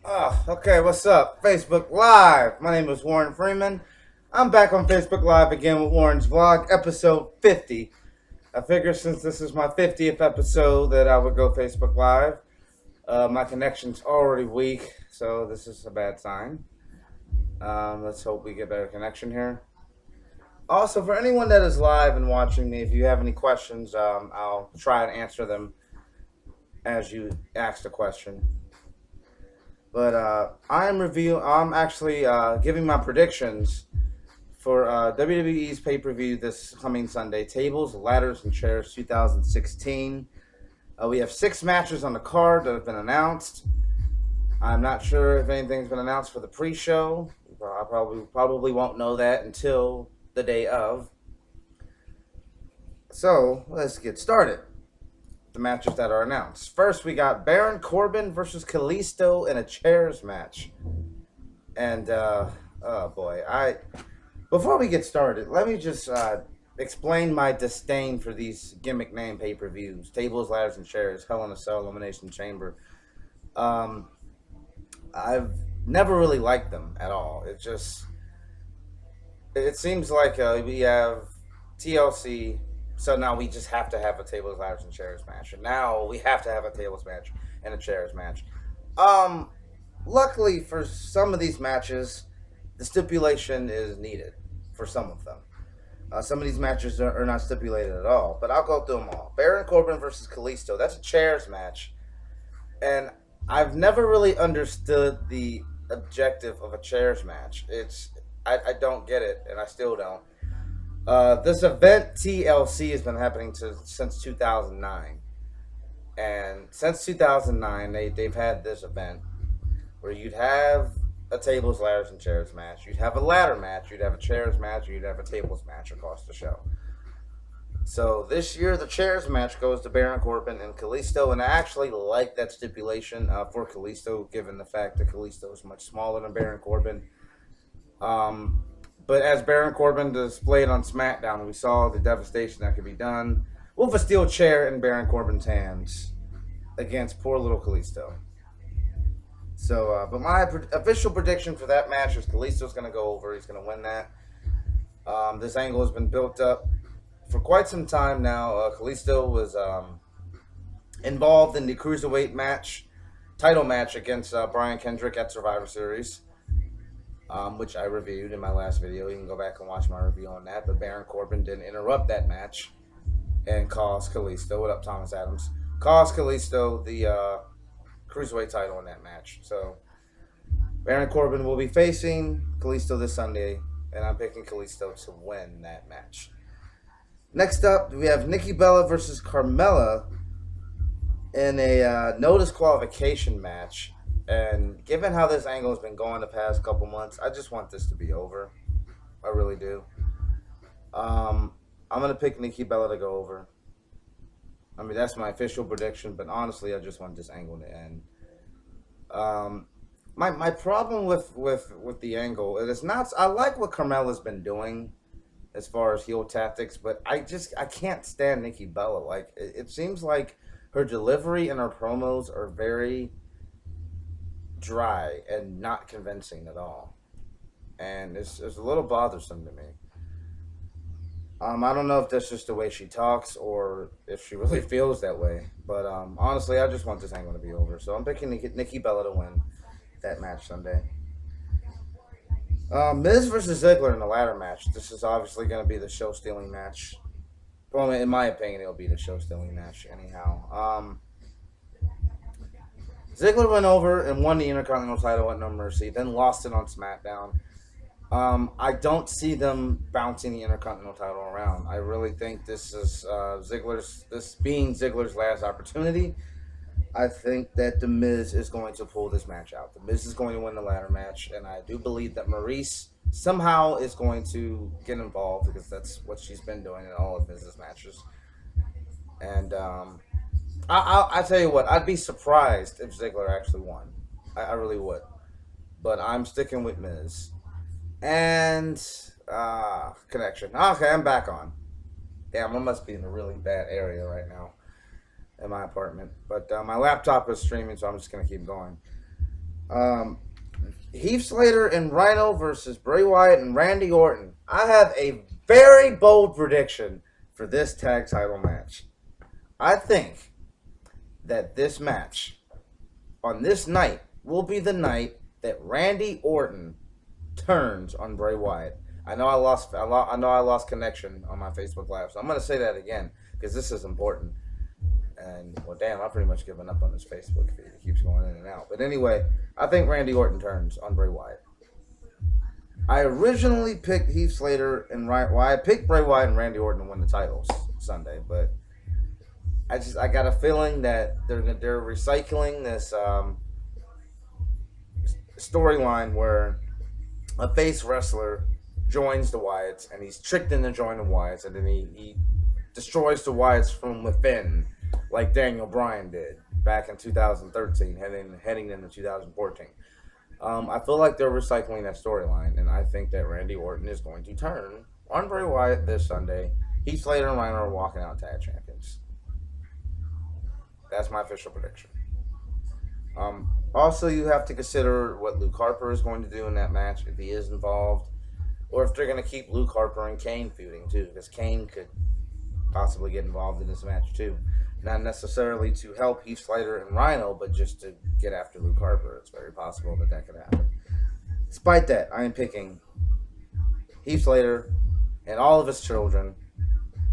Okay, what's up? Facebook Live. My name is Warren Freeman. I'm back on Facebook Live again with Warren's Vlog, episode 50. I figure since this is my 50th episode that I would go Facebook Live. My connection's already weak, so this is a bad sign. Let's hope we get better connection here. Also, for anyone that is live and watching me, if you have any questions, I'll try and answer them as you ask the question. But I'm actually giving my predictions for WWE's pay-per-view this coming Sunday. Tables, Ladders, and Chairs 2016. We have 6 matches on the card that have been announced. I'm not sure if anything's been announced for the pre-show. I probably won't know that until the day of. So let's get started. The matches that are announced. First, we got Baron Corbin versus Karlisto in a chairs match. And oh boy, before we get started, let me just explain my disdain for these gimmick name pay-per-views: Tables, Ladders, and Chairs, Hell in a Cell, Elimination Chamber. I've never really liked them at all. It seems like we have TLC. So now we just have to have a tables, ladders, and chairs match. And now we have to have a tables match and a chairs match. Luckily for some of these matches, the stipulation is needed for some of them. Some of these matches are not stipulated at all. But I'll go through them all. Baron Corbin versus Karlisto. That's a chairs match. And I've never really understood the objective of a chairs match. I don't get it, and I still don't. This event, TLC, has been happening since 2009. And since 2009, they've had this event where you'd have a tables, ladders, and chairs match. You'd have a ladder match. You'd have a chairs match. And you'd have a tables match across the show. So this year, the chairs match goes to Baron Corbin and Karlisto. And I actually like that stipulation for Karlisto, given the fact that Karlisto is much smaller than Baron Corbin. But as Baron Corbin displayed on Smackdown, we saw the devastation that could be done with a steel chair in Baron Corbin's hands against poor little Karlisto. So, but my official prediction for that match is Karlisto's going to go over. He's going to win that. This angle has been built up for quite some time now. Karlisto was involved in the Cruiserweight title match against Brian Kendrick at Survivor Series. Which I reviewed in my last video. You can go back and watch my review on that. But Baron Corbin didn't interrupt that match and cost Karlisto, what up, Thomas Adams? Cost Karlisto the Cruiserweight title in that match. So Baron Corbin will be facing Karlisto this Sunday, and I'm picking Karlisto to win that match. Next up, we have Nikki Bella versus Carmella in a no disqualification match. And given how this angle has been going the past couple months, I just want this to be over. I really do. I'm going to pick Nikki Bella to go over. I mean, that's my official prediction, but honestly, I just want this angle to end. My problem with the angle, it is not... I like what Carmella's been doing as far as heel tactics, but I can't stand Nikki Bella. Like, it seems like her delivery and her promos are very dry and not convincing at all, and it's a little bothersome to me. I don't know if that's just the way she talks or if she really feels that way, but honestly, I just want this angle to be over, so I'm picking Nikki Bella to win that match Sunday. Miz versus Ziggler in the ladder match. This is obviously going to be the show-stealing match. Well, in my opinion, it'll be the show-stealing match anyhow. Ziggler went over and won the Intercontinental title at No Mercy, then lost it on SmackDown. I don't see them bouncing the Intercontinental title around. I really think this is being Ziggler's last opportunity. I think that The Miz is going to pull this match out. The Miz is going to win the ladder match, and I do believe that Maurice somehow is going to get involved because that's what she's been doing in all of Miz's matches. And I tell you what, I'd be surprised if Ziggler actually won. I really would. But I'm sticking with Miz. And connection. Okay, I'm back on. Damn, I must be in a really bad area right now. in my apartment. But my laptop is streaming, so I'm just going to keep going. Um, Heath Slater and Rhino versus Bray Wyatt and Randy Orton. I have a very bold prediction for this tag title match. I think that this match on this night will be the night that Randy Orton turns on Bray Wyatt. I know I lost connection on my Facebook Live, so I'm going to say that again because this is important. And, well, damn, I've pretty much given up on this Facebook feed. It keeps going in and out. But anyway, I think Randy Orton turns on Bray Wyatt. I originally picked Heath Slater and Ryan. Well, I picked Bray Wyatt and Randy Orton to win the titles Sunday, but I got a feeling that they're recycling this storyline where a face wrestler joins the Wyatts and he's tricked into joining the Wyatts, and then he destroys the Wyatts from within, like Daniel Bryan did back in 2013, heading into 2014. I feel like they're recycling that storyline, and I think that Randy Orton is going to turn on Bray Wyatt this Sunday. Heath Slater and Rhino are walking out tag champions. That's my official prediction. Also, you have to consider what Luke Harper is going to do in that match if he is involved, or if they're going to keep Luke Harper and Kane feuding too, because Kane could possibly get involved in this match too. Not necessarily to help Heath Slater and Rhino, but just to get after Luke Harper. It's very possible that could happen. Despite that, I am picking Heath Slater and all of his children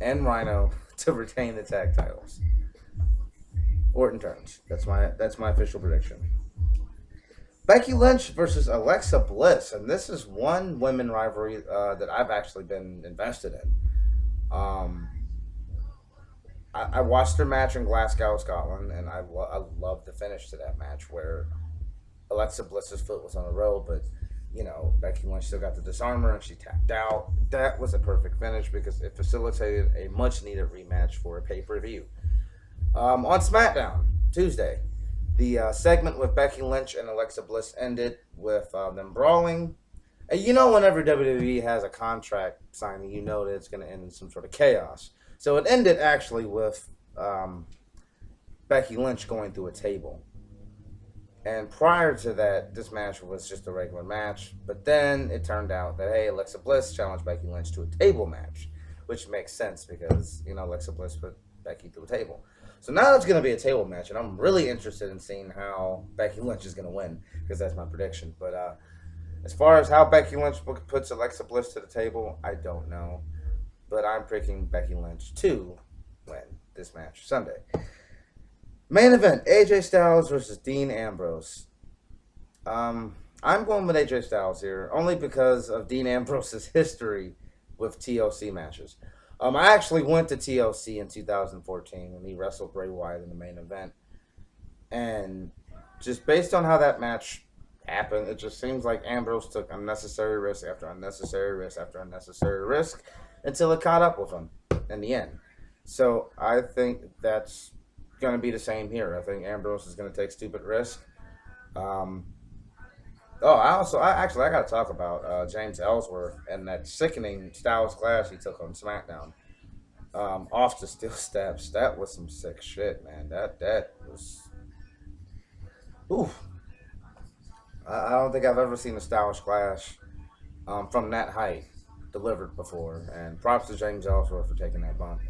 and Rhino to retain the tag titles. Orton turns. That's my official prediction. Becky Lynch versus Alexa Bliss, and this is one women rivalry that I've actually been invested in. I watched their match in Glasgow, Scotland, and I loved the finish to that match where Alexa Bliss's foot was on the rope, but Becky Lynch still got the disarmer and she tapped out. That was a perfect finish because it facilitated a much-needed rematch for a pay-per-view. On SmackDown Tuesday, the segment with Becky Lynch and Alexa Bliss ended with them brawling. And whenever WWE has a contract signing, that it's going to end in some sort of chaos. So it ended actually with Becky Lynch going through a table. And prior to that, this match was just a regular match. But then it turned out that, hey, Alexa Bliss challenged Becky Lynch to a table match, which makes sense because, Alexa Bliss put Becky through a table. So now it's going to be a table match, and I'm really interested in seeing how Becky Lynch is going to win, because that's my prediction. But as far as how Becky Lynch puts Alexa Bliss to the table, I don't know. But I'm picking Becky Lynch to win this match Sunday. Main event, AJ Styles versus Dean Ambrose. I'm going with AJ Styles here, only because of Dean Ambrose's history with TLC matches. I actually went to TLC in 2014 when he wrestled Bray Wyatt in the main event. And just based on how that match happened, it just seems like Ambrose took unnecessary risk after unnecessary risk after unnecessary risk until it caught up with him in the end. So I think that's going to be the same here. I think Ambrose is going to take stupid risk. I got to talk about James Ellsworth and that sickening Styles Clash he took on SmackDown. Off the steel steps. That was some sick shit, man. That was... Oof. I don't think I've ever seen a Styles Clash from that height delivered before. And props to James Ellsworth for taking that bump.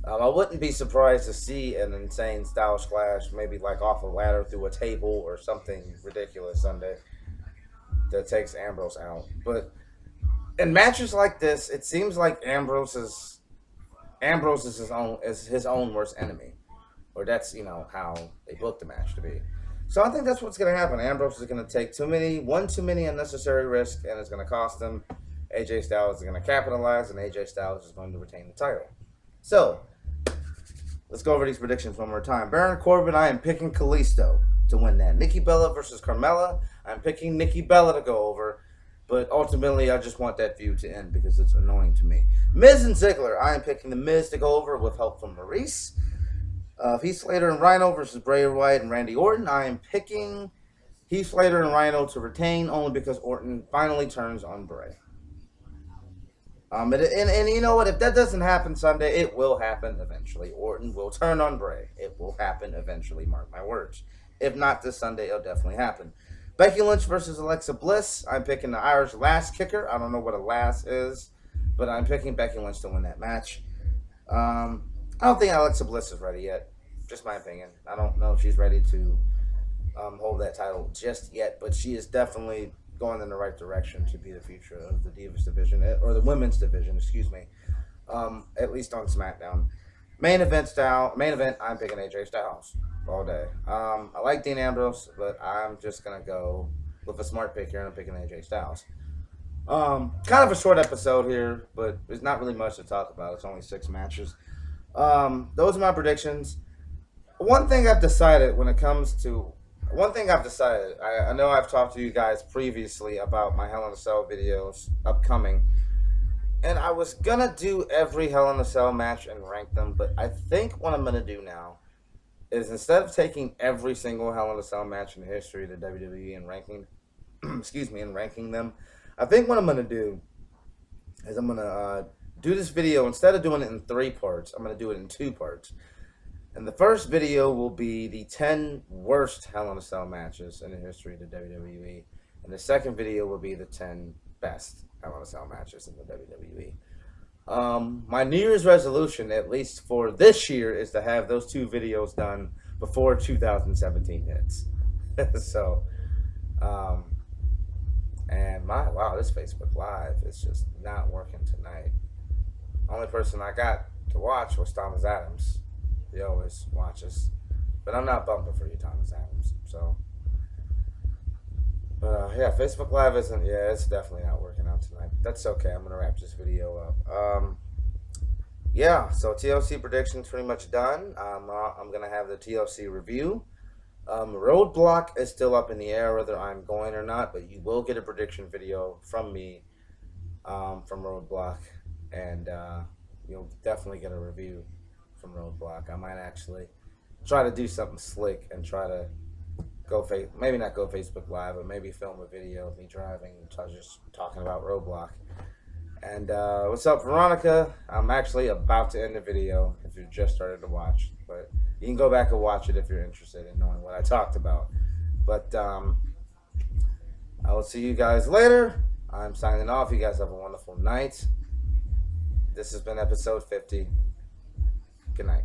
I wouldn't be surprised to see an insane Styles Clash, maybe like off a ladder through a table or something ridiculous Sunday that takes Ambrose out. But in matches like this, it seems like Ambrose is his own worst enemy, or that's how they booked the match to be. So I think that's what's going to happen. Ambrose is going to take too many unnecessary risks, and it's going to cost him. AJ Styles is going to capitalize, and AJ Styles is going to retain the title. So let's go over these predictions one more time. Baron Corbin, I am picking Karlisto to win that. Nikki Bella versus Carmella, I'm picking Nikki Bella to go over, but ultimately I just want that feud to end because it's annoying to me. Miz and Ziggler, I am picking the Miz to go over with help from Maurice. Heath Slater and Rhino versus Bray Wyatt and Randy Orton, I am picking Heath Slater and Rhino to retain only because Orton finally turns on Bray. And you know what? If that doesn't happen Sunday, it will happen eventually. Orton will turn on Bray. It will happen eventually, mark my words. If not this Sunday, it'll definitely happen. Becky Lynch versus Alexa Bliss. I'm picking the Irish lass kicker. I don't know what a lass is, but I'm picking Becky Lynch to win that match. I don't think Alexa Bliss is ready yet. Just my opinion. I don't know if she's ready to hold that title just yet, but she is definitely going in the right direction to be the future of the Divas division, or the women's division, excuse me. At least on SmackDown. Main event, I'm picking AJ Styles all day. I like Dean Ambrose, but I'm just going to go with a smart pick here, and I'm picking AJ Styles. Kind of a short episode here, but there's not really much to talk about. It's only 6 matches. Those are my predictions. One thing I've decided, I know I've talked to you guys previously about my Hell in a Cell videos upcoming, and I was gonna do every Hell in a Cell match and rank them, but I think what I'm gonna do now is, instead of taking every single Hell in a Cell match in the history of the WWE and ranking, ranking them, I think what I'm gonna do is I'm gonna do this video, instead of doing it in 3 parts, I'm gonna do it in 2 parts. And the first video will be the 10 worst Hell in a Cell matches in the history of the WWE. And the second video will be the 10 best Hell in a Cell matches in the WWE. My New Year's resolution, at least for this year, is to have those 2 videos done before 2017 hits. So, and wow, this Facebook Live is just not working tonight. Only person I got to watch was Thomas Adams. He always watches, but I'm not bumping for you, Thomas Adams. So, but yeah, Facebook Live isn't. Yeah, it's definitely not working out tonight. But that's okay. I'm gonna wrap this video up. Yeah. So TLC predictions pretty much done. I'm gonna have the TLC review. Roadblock is still up in the air whether I'm going or not, but you will get a prediction video from me, from Roadblock, and you'll definitely get a review from Roadblock. I might actually try to do something slick and try to maybe not go Facebook Live, but maybe film a video of me driving and just talking about Roadblock. And what's up, Veronica? I'm actually about to end the video if you just started to watch, but you can go back and watch it if you're interested in knowing what I talked about. But I will see you guys later. I'm signing off. You guys have a wonderful night. This has been episode 50. Good night.